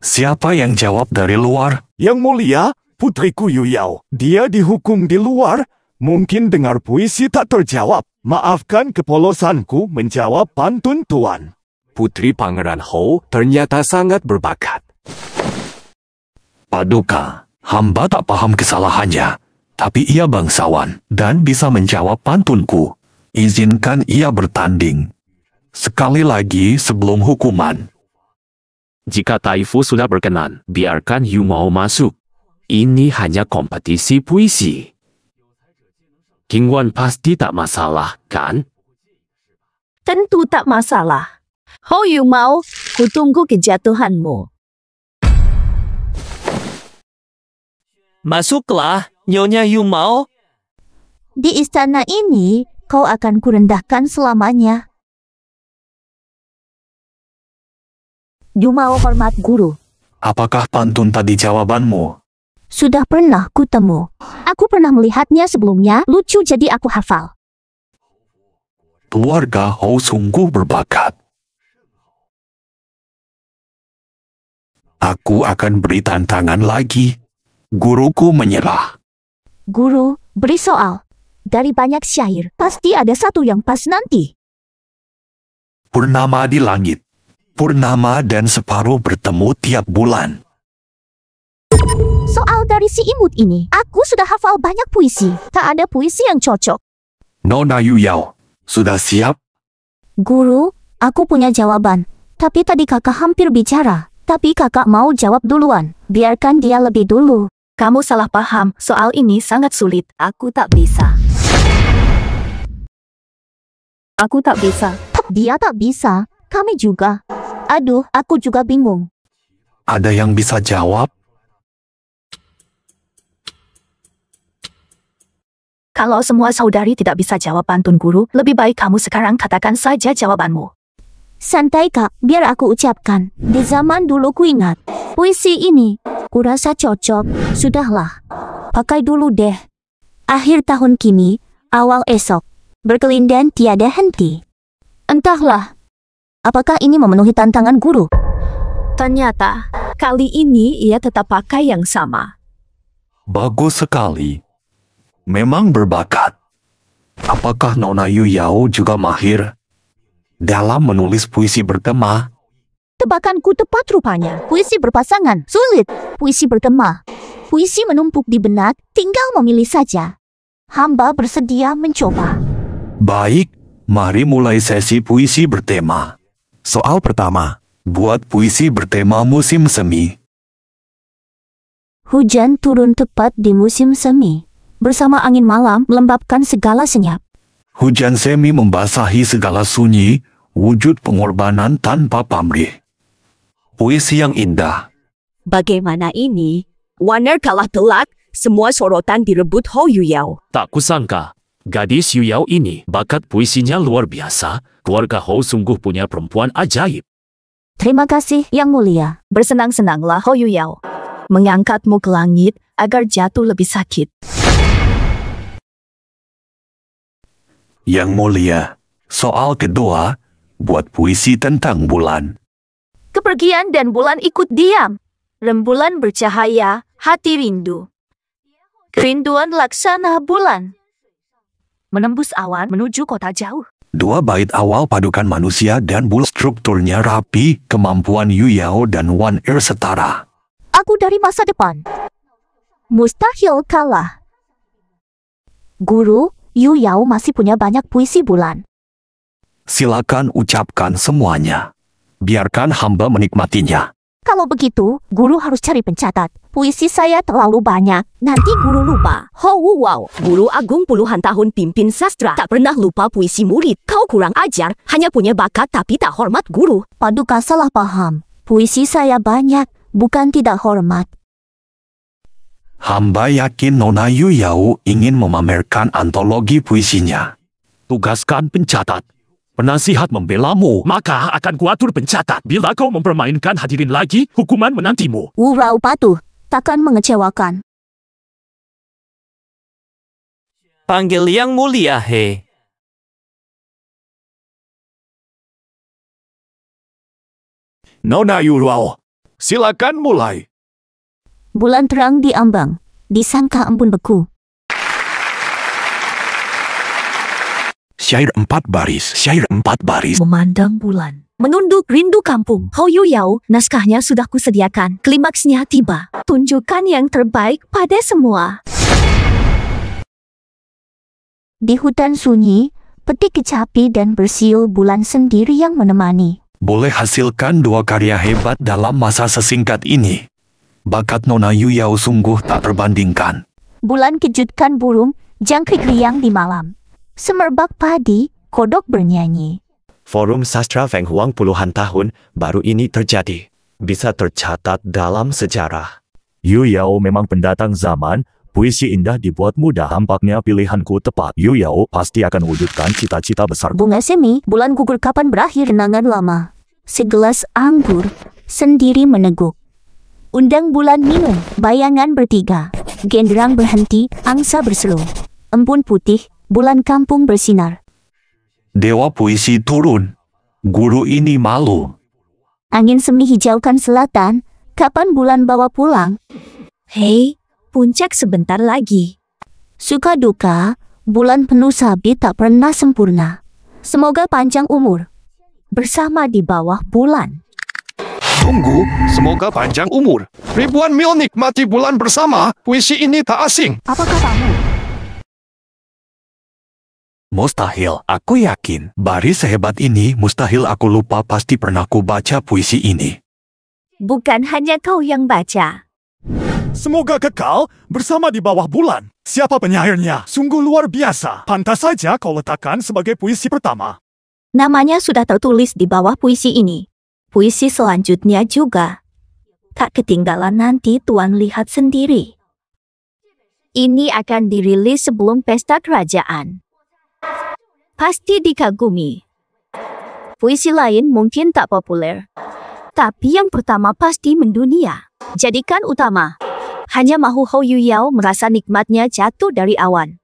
Siapa yang jawab dari luar? Yang mulia, putriku Yu Yao. Dia dihukum di luar. Mungkin dengar puisi tak terjawab. Maafkan kepolosanku menjawab pantun tuan. Putri Pangeran Ho ternyata sangat berbakat. Paduka, hamba tak paham kesalahannya. Tapi ia bangsawan dan bisa menjawab pantunku. Izinkan ia bertanding. Sekali lagi sebelum hukuman. Jika Taifu sudah berkenan, biarkan Yu Mao masuk. Ini hanya kompetisi puisi. King Wan pasti tak masalah, kan? Tentu tak masalah. Ho Yu Mao, kutunggu kejatuhanmu. Masuklah, Nyonya Yu Mao. Di istana ini, kau akan kurendahkan selamanya. Yu Mao hormat guru. Apakah pantun tadi jawabanmu? Sudah pernah kutemu. Aku pernah melihatnya sebelumnya, lucu jadi aku hafal. Keluarga Ho sungguh berbakat. Aku akan beri tantangan lagi. Guruku menyerah. Guru, beri soal. Dari banyak syair, pasti ada satu yang pas nanti. Purnama di langit. Purnama dan separuh bertemu tiap bulan. Soal dari si imut ini, aku sudah hafal banyak puisi. Tak ada puisi yang cocok. Nona Yu Yao, sudah siap? Guru, aku punya jawaban. Tapi tadi kakak hampir bicara. Tapi kakak mau jawab duluan. Biarkan dia lebih dulu. Kamu salah paham, soal ini sangat sulit. Aku tak bisa. Aku tak bisa. Dia tak bisa, kami juga. Aduh, aku juga bingung. Ada yang bisa jawab? Kalau semua saudari tidak bisa jawab pantun guru, lebih baik kamu sekarang katakan saja jawabanmu. Santai Kak, biar aku ucapkan. Di zaman dulu ku ingat, puisi ini, kurasa cocok, sudahlah. Pakai dulu deh. Akhir tahun kini, awal esok, berkelindan tiada henti. Entahlah, apakah ini memenuhi tantangan guru? Ternyata, kali ini ia tetap pakai yang sama. Bagus sekali. Memang berbakat. Apakah Nona Yu Yao juga mahir dalam menulis puisi bertema? Tebakanku tepat rupanya. Puisi berpasangan, sulit. Puisi bertema. Puisi menumpuk di benak, tinggal memilih saja. Hamba bersedia mencoba. Baik, mari mulai sesi puisi bertema. Soal pertama, buat puisi bertema musim semi. Hujan turun tepat di musim semi. Bersama angin malam melembabkan segala senyap. Hujan semi membasahi segala sunyi, wujud pengorbanan tanpa pamrih. Puisi yang indah. Bagaimana ini? Warner kalah telak, semua sorotan direbut Ho Yu Yao. Tak kusangka, gadis Yu Yao ini bakat puisinya luar biasa. Keluarga Ho sungguh punya perempuan ajaib. Terima kasih, Yang Mulia. Bersenang-senanglah Ho Yu Yao. Mengangkatmu ke langit agar jatuh lebih sakit. Yang Mulia, soal kedua, buat puisi tentang bulan. Kepergian dan bulan ikut diam. Rembulan bercahaya, hati rindu. Kerinduan laksana bulan. Menembus awan menuju kota jauh. Dua bait awal padukan manusia dan bulan, strukturnya rapi, kemampuan Yu Yao dan Wan Er setara. Aku dari masa depan. Mustahil kalah. Guru, Yu Yao masih punya banyak puisi bulan. Silakan ucapkan semuanya. Biarkan hamba menikmatinya. Kalau begitu, guru harus cari pencatat. Puisi saya terlalu banyak. Nanti guru lupa. Ho Wu Wow, guru agung puluhan tahun pimpin sastra. Tak pernah lupa puisi murid. Kau kurang ajar, hanya punya bakat tapi tak hormat guru. Paduka salah paham. Puisi saya banyak, bukan tidak hormat. Hamba yakin Nona Yu Yao ingin memamerkan antologi puisinya. Tugaskan pencatat. Penasihat membelamu, maka akan kuatur pencatat. Bila kau mempermainkan hadirin lagi, hukuman menantimu. Urau patuh, takkan mengecewakan. Panggil Yang Mulia, He. Nona Yu Yao, silakan mulai. Bulan terang di ambang, disangka embun beku. Syair 4 baris, syair 4 baris. Memandang bulan. Menunduk rindu kampung. Ho Yu Yao, naskahnya sudah kusediakan. Klimaksnya tiba. Tunjukkan yang terbaik pada semua. Di hutan sunyi, petik kecapi dan bersiul bulan sendiri yang menemani. Boleh hasilkan 2 karya hebat dalam masa sesingkat ini. Bakat Nona Yu Yao sungguh tak terbandingkan. Bulan kejutkan burung, jangkrik riang di malam. Semerbak padi, kodok bernyanyi. Forum Sastra Feng Huang puluhan tahun baru ini terjadi. Bisa tercatat dalam sejarah. Yu Yao memang pendatang zaman, puisi indah dibuat mudah. Tampaknya pilihanku tepat. Yu Yao pasti akan wujudkan cita-cita besar. Bunga semi, bulan gugur kapan berakhir kenangan lama. Segelas anggur, sendiri meneguk. Undang bulan minum, bayangan bertiga. Genderang berhenti, angsa berseru. Embun putih, bulan kampung bersinar. Dewa puisi turun. Guru ini malu. Angin semi hijaukan selatan, kapan bulan bawa pulang? Hei, puncak sebentar lagi. Suka duka, bulan penuh sabit tak pernah sempurna. Semoga panjang umur. Bersama di bawah bulan. Tunggu, semoga panjang umur. Ribuan mil nikmati bulan bersama, puisi ini tak asing. Apa katamu? Mustahil, aku yakin. Baris sehebat ini mustahil aku lupa, pasti pernah ku baca puisi ini. Bukan hanya kau yang baca. Semoga kekal bersama di bawah bulan. Siapa penyairnya? Sungguh luar biasa. Pantas saja kau letakkan sebagai puisi pertama. Namanya sudah tertulis di bawah puisi ini. Puisi selanjutnya juga. Tak ketinggalan nanti Tuan lihat sendiri. Ini akan dirilis sebelum pesta kerajaan. Pasti dikagumi. Puisi lain mungkin tak populer. Tapi yang pertama pasti mendunia. Jadikan utama. Hanya mahu Hou Yuyao merasa nikmatnya jatuh dari awan.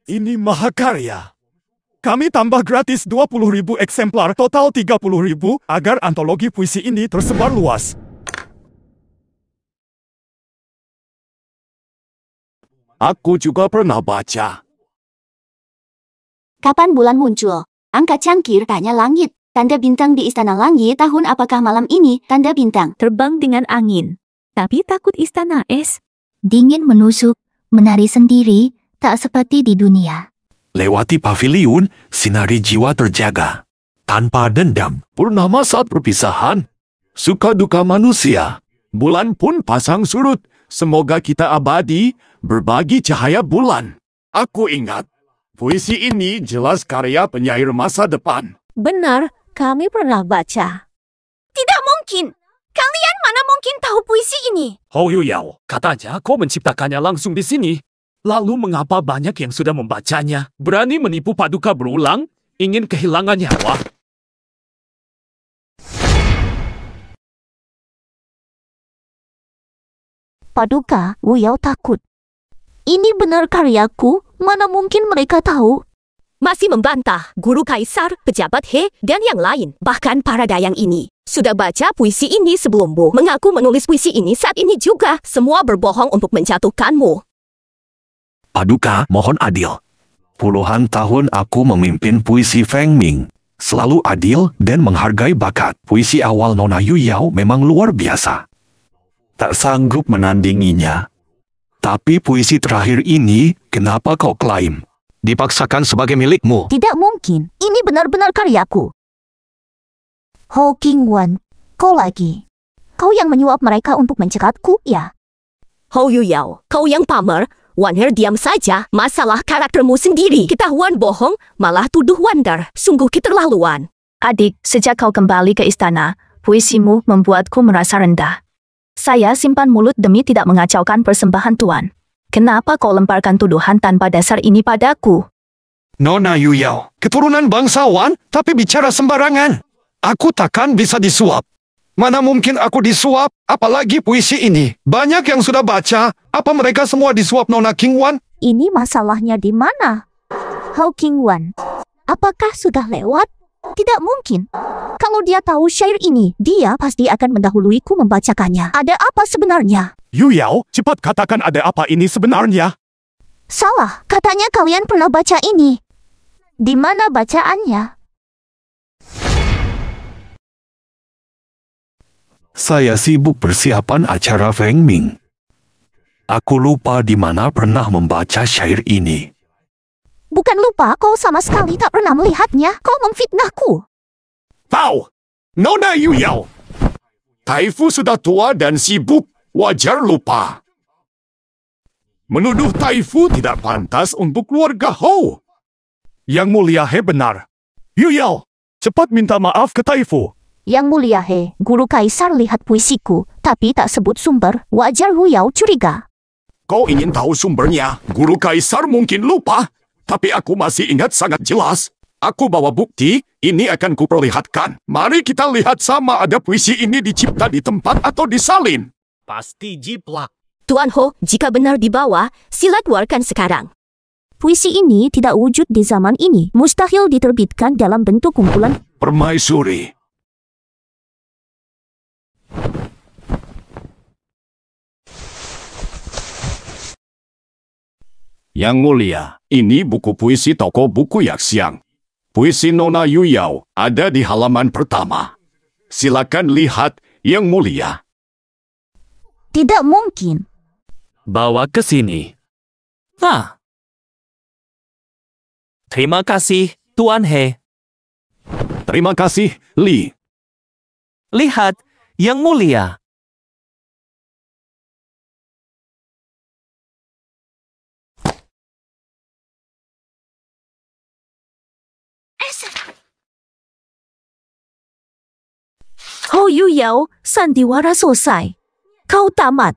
Ini mahakarya. Kami tambah gratis 20.000 eksemplar, total 30.000, agar antologi puisi ini tersebar luas. Aku juga pernah baca. Kapan bulan muncul? Angka cangkir tanya langit. Tanda bintang di istana langit. Tahun apakah malam ini? Tanda bintang. Terbang dengan angin. Tapi takut istana es. Dingin menusuk, menari sendiri, tak seperti di dunia. Lewati paviliun, sinari jiwa terjaga. Tanpa dendam. Purnama saat perpisahan. Suka duka manusia. Bulan pun pasang surut. Semoga kita abadi, berbagi cahaya bulan. Aku ingat, puisi ini jelas karya penyair masa depan. Benar, kami pernah baca. Tidak mungkin. Kalian mana mungkin tahu puisi ini? Hou Yuyao, katanya kau menciptakannya langsung di sini. Lalu mengapa banyak yang sudah membacanya? Berani menipu Paduka berulang? Ingin kehilangan nyawa? Paduka, Wuyao takut. Ini benar karyaku, mana mungkin mereka tahu? Masih membantah guru kaisar, pejabat He, dan yang lain. Bahkan para dayang ini sudah baca puisi ini sebelummu. Mengaku menulis puisi ini saat ini juga. Semua berbohong untuk menjatuhkanmu. Paduka, mohon adil. Puluhan tahun aku memimpin puisi Feng Ming. Selalu adil dan menghargai bakat. Puisi awal Nona Yuyao memang luar biasa. Tak sanggup menandinginya. Tapi puisi terakhir ini, kenapa kau klaim? Dipaksakan sebagai milikmu. Tidak mungkin, ini benar-benar karyaku. Hou Qingwan, kau lagi. Kau yang menyuap mereka untuk mencekatku, ya? Hou Yuyao, kau yang pamer. Wan Her diam saja. Masalah karaktermu sendiri. Ketahuan bohong, malah tuduh Wander. Sungguh keterlaluan. Adik, sejak kau kembali ke istana, puisimu membuatku merasa rendah. Saya simpan mulut demi tidak mengacaukan persembahan Tuan. Kenapa kau lemparkan tuduhan tanpa dasar ini padaku? Nona Yuyao, keturunan bangsawan, tapi bicara sembarangan. Aku takkan bisa disuap. Mana mungkin aku disuap, apalagi puisi ini. Banyak yang sudah baca, apa mereka semua disuap Nona Qingwan? Ini masalahnya di mana? Hou Qingwan, apakah sudah lewat? Tidak mungkin. Kalau dia tahu syair ini, dia pasti akan mendahuluiku membacakannya. Ada apa sebenarnya? Yuyao, cepat katakan ada apa ini sebenarnya. Salah, katanya kalian pernah baca ini. Di mana bacaannya? Saya sibuk persiapan acara Feng Ming. Aku lupa di mana pernah membaca syair ini. Bukan lupa, kau sama sekali tak pernah melihatnya. Kau memfitnahku. Tahu, Nona Yuyao. Taifu sudah tua dan sibuk. Wajar lupa. Menuduh Taifu tidak pantas untuk keluarga Hou. Yang mulia He benar. Yuyao, cepat minta maaf ke Taifu. Yang mulia He, guru kaisar lihat puisiku, tapi tak sebut sumber. Wajar Yuyao curiga. Kau ingin tahu sumbernya? Guru kaisar mungkin lupa. Tapi aku masih ingat sangat jelas. Aku bawa bukti, ini akan kuperlihatkan. Mari kita lihat sama ada puisi ini dicipta di tempat atau disalin. Pasti jiplak. Tuan Ho, jika benar dibawa, sila keluarkan sekarang. Puisi ini tidak wujud di zaman ini. Mustahil diterbitkan dalam bentuk kumpulan. Permaisuri. Yang mulia, ini buku puisi toko buku Yaxiang. Puisi Nona Yuyao ada di halaman pertama. Silakan lihat, Yang mulia. Tidak mungkin. Bawa ke sini. Nah. Terima kasih, Tuan He. Terima kasih, Li. Lihat, Yang mulia. Ho Yuyao, sandiwara selesai. Kau tamat.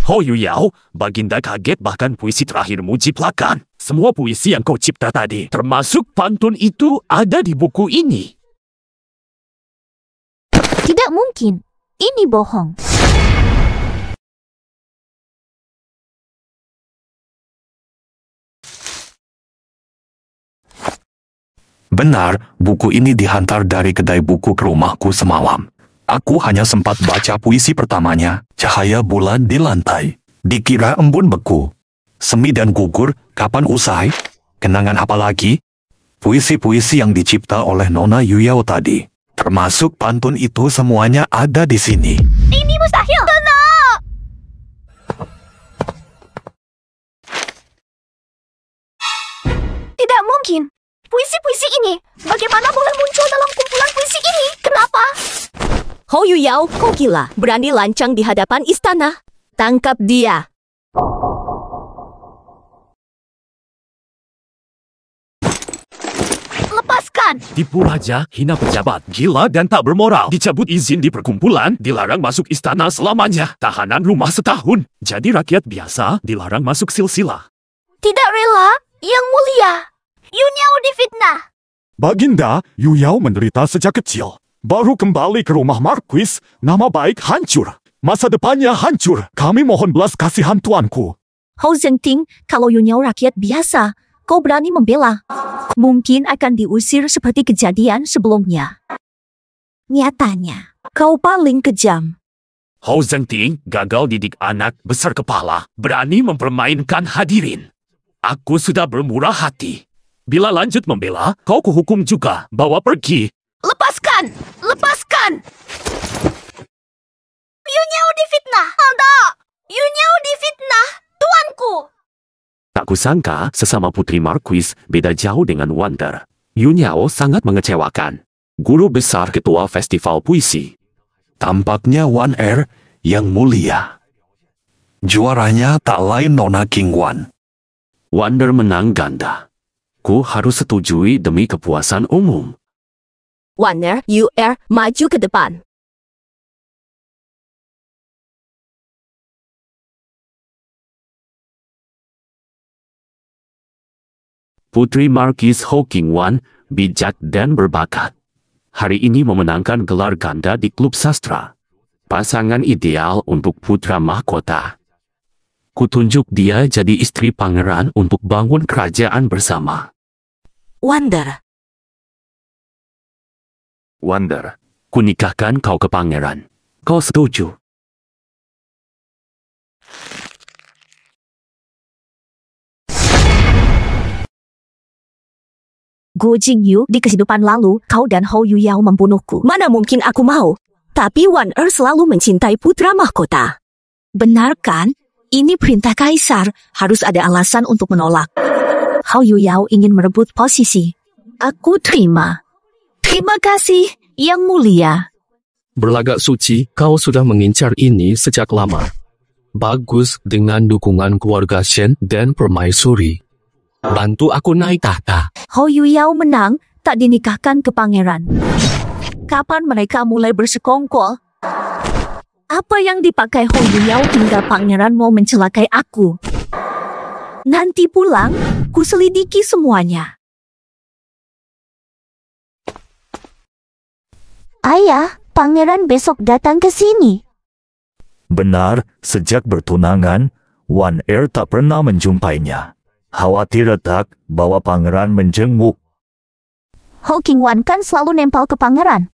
Ho Yuyao, Baginda kaget bahkan puisi terakhirmu jiplakan. Semua puisi yang kau cipta tadi, termasuk pantun itu, ada di buku ini. Tidak mungkin. Ini bohong. Benar, buku ini dihantar dari kedai buku ke rumahku semalam. Aku hanya sempat baca puisi pertamanya, cahaya bulan di lantai. Dikira embun beku. Semi dan gugur, kapan usai? Kenangan apa lagi? Puisi-puisi yang dicipta oleh Nona Yuyao tadi, termasuk pantun itu semuanya ada di sini. Ini mustahil. Tidak mungkin. Puisi-puisi ini, bagaimana boleh muncul dalam kumpulan puisi ini? Kenapa? Ho Yuyao, kau gila. Berani lancang di hadapan istana. Tangkap dia. Lepaskan! Tipu raja, hina pejabat, gila dan tak bermoral. Dicabut izin di perkumpulan, dilarang masuk istana selamanya. Tahanan rumah setahun. Jadi rakyat biasa dilarang masuk silsilah. Tidak rela, Yang Mulia. Yuyao difitnah. Baginda, Yuyao menderita sejak kecil. Baru kembali ke rumah Marquis, nama baik hancur. Masa depannya hancur. Kami mohon belas kasihan tuanku. Ho Zhengting, kalau Yuyao rakyat biasa, kau berani membela. Mungkin akan diusir seperti kejadian sebelumnya. Nyatanya, kau paling kejam. Ho Zhengting gagal didik anak besar kepala, berani mempermainkan hadirin. Aku sudah bermurah hati. Bila lanjut membela, kau kuhukum juga, bawa pergi. Lepaskan! Lepaskan! Yuyao difitnah. Tidak! Yuyao difitnah. Tuanku! Tak kusangka sesama putri Marquis beda jauh dengan Wander. Yuyao sangat mengecewakan. Guru besar ketua festival puisi. Tampaknya Wan Er yang mulia. Juaranya tak lain Nona King Wan. Wander menang ganda. Ku harus setujui demi kepuasan umum. Waner, maju ke depan. Putri Marquis Ho King Wan, bijak dan berbakat. Hari ini memenangkan gelar ganda di klub sastra. Pasangan ideal untuk putra mahkota. Kutunjuk dia jadi istri pangeran untuk bangun kerajaan bersama. Wander. Wander, kunikahkan kau ke pangeran. Kau setuju? Guo Jingyu, di kehidupan lalu, kau dan Ho Yuyao membunuhku. Mana mungkin aku mau? Tapi Wan Er selalu mencintai putra mahkota. Benar kan? Ini perintah kaisar, harus ada alasan untuk menolak. Ho Yuyao ingin merebut posisi. Aku terima. Terima kasih, Yang Mulia. Berlagak suci, kau sudah mengincar ini sejak lama. Bagus dengan dukungan keluarga Shen dan permaisuri. Bantu aku naik tahta. Ho Yuyao menang, tak dinikahkan ke pangeran. Kapan mereka mulai bersekongkol? Apa yang dipakai Ho Yuyao hingga pangeran mau mencelakai aku? Nanti pulang, ku selidiki semuanya. Ayah, pangeran besok datang ke sini. Benar, sejak bertunangan, Wan Er tak pernah menjumpainya. Khawatir retak bahwa pangeran menjenguk. Ho King Wan kan selalu nempel ke pangeran.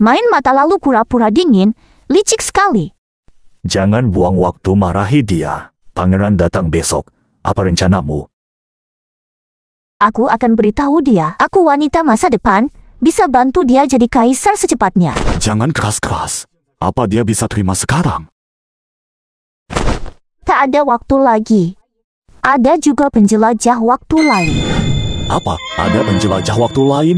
Main mata lalu pura-pura dingin, licik sekali. Jangan buang waktu marahi dia. Pangeran datang besok. Apa rencanamu? Aku akan beritahu dia, aku wanita masa depan, bisa bantu dia jadi kaisar secepatnya. Jangan keras-keras. Apa dia bisa terima sekarang? Tak ada waktu lagi. Ada juga penjelajah waktu lain. Apa? Ada penjelajah waktu lain?